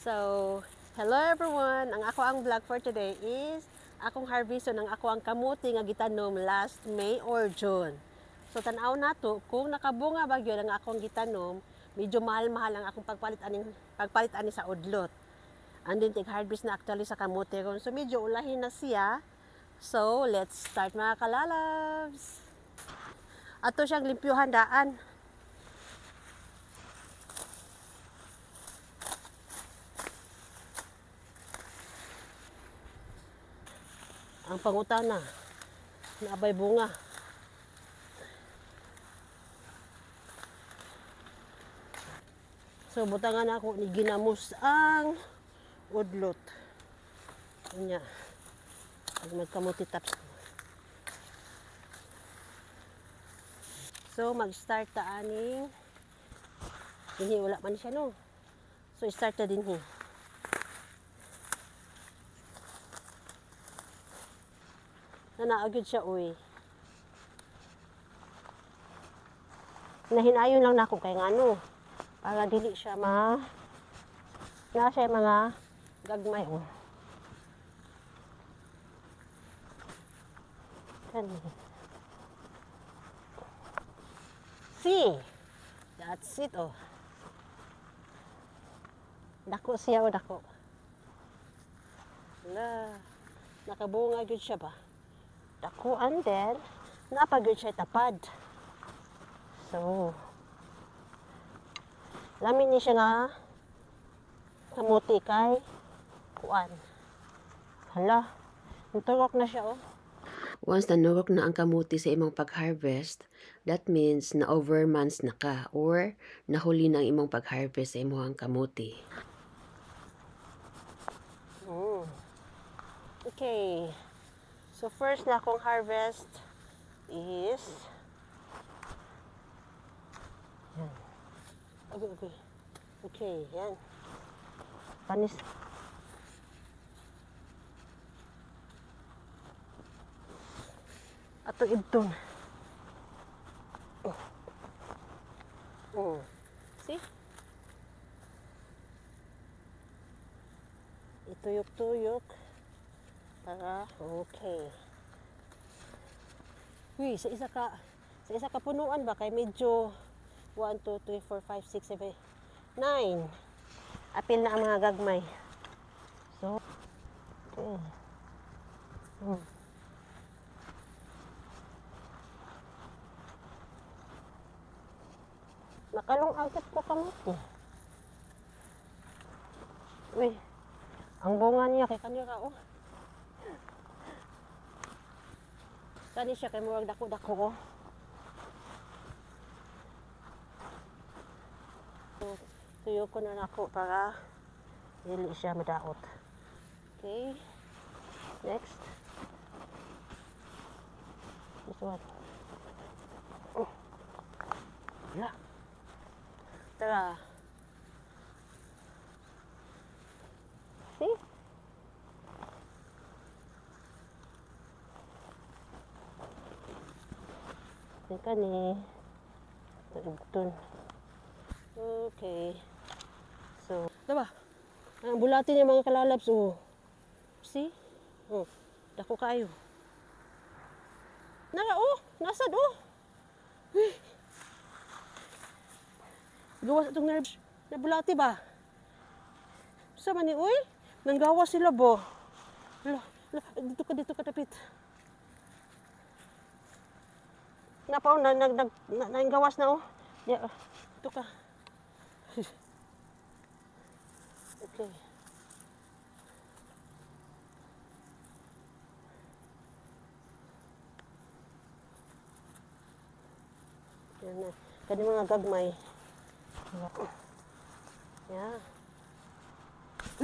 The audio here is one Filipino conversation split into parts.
So, hello everyone! Ang ako ang vlog for today is akong harveston ng ako ang kamuti nga gitanom last May or June. So, tanaw na to, kung nakabunga ba yun ang akong gitanom, medyo mahal-mahal ang akong pagpalit ani sa udlot. And then, tig-harvest na actually sa kamuti ron. So, medyo ulahin na siya. So, let's start mga kalalabs! Ato siyang limpyuhan daan. Ang pangutana, naabay bunga. So, butangan ako ni ginamos ang udlot. Kanya, pag magkamuti taps. So, mag-start ta aning dinhi, wala man siya no. So, start ta dinhi. Nanaagad siya, uy. Nahinayon lang na ako kay ngano. Para dili siya na siya mga gagmay. Oh. See? That's it, oh. Dako siya, oh, dako. Wala. Nakabunga good siya ba? Dako, and then, napagod siya tapad. So, lamin niya siya nga kamuti kay kuan. Hala, naturok na siya, oh. Once nanurok na ang kamuti sa imong pag-harvest, that means na over months na ka or nahuli na ang imong pag-harvest sa imong kamuti. Okay. So, first na akong harvest is yan. Okay. Okay, yan. Panis. Ato ibton. See? Ituyok-tuyok. Para, okay. Uy, sa isa ka punuan ba? Kay medyo 1, 2, 3, 4, 5, 6, 7, 9. Apil na ang mga gagmay. So, okay. Nakalong agad ko kamuti. Uy, ang bunga niya kay kanira, oh. Kani siya kay murag dako-dako, oh. So, tuyo ko na nako para dili siya madaot. Okay. Next. This one. Oh. Wala. Tara. See? Teka ni. Tagtun. Okay. So, diba? Ang bulati niya mga kalalabs, oh. See? Oh, dako kayo. Nara, oh, nasad, oh. Gawas itong nerves. Nabulati ba? Sama ni, uy. Nanggawas sila, bo. Dito ka tapit. Napaw, nanggawas na, oh. Dito ka. Okay. Yan na. Kani mga gagmay. Yeah.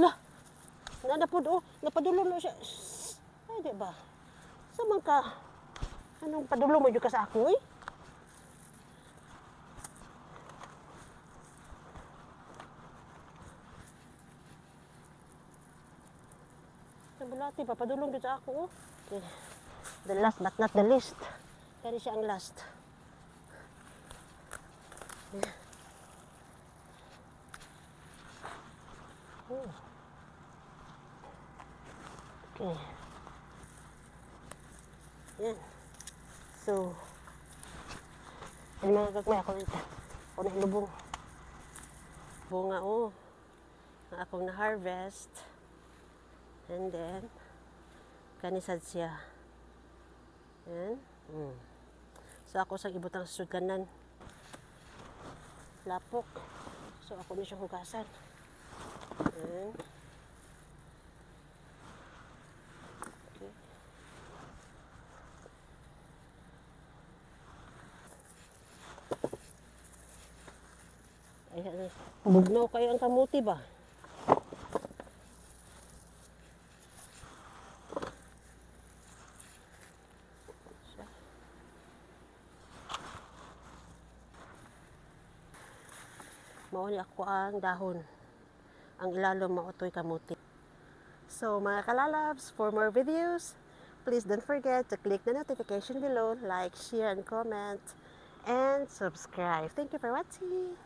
Lah! Nadapod, oh. Napadulong na siya. Ay, di ba? Saman ka. Anong padulong mo dyan ka sa ako, eh? Bulati pa, padulong dito ako, oh. Okay. The last but not the least. Kaya siya ang last. Okay. Yan. So, mga gagmay ako nito. Ako na ilubong. Bunga na akong na-harvest. And then, kanisad siya. Yan. So, ako sa ibutang suganan. Lapok. So, ako na siyang hugasan. Yan. Okay. Ayan. Bugnaw kayo ang kamuti ba? Mauni ako ang dahon. Ang ilalom mautoy kamuti. So mga kalalabs, for more videos, please don't forget to click the notification below, like, share, and comment, and subscribe. Thank you for watching.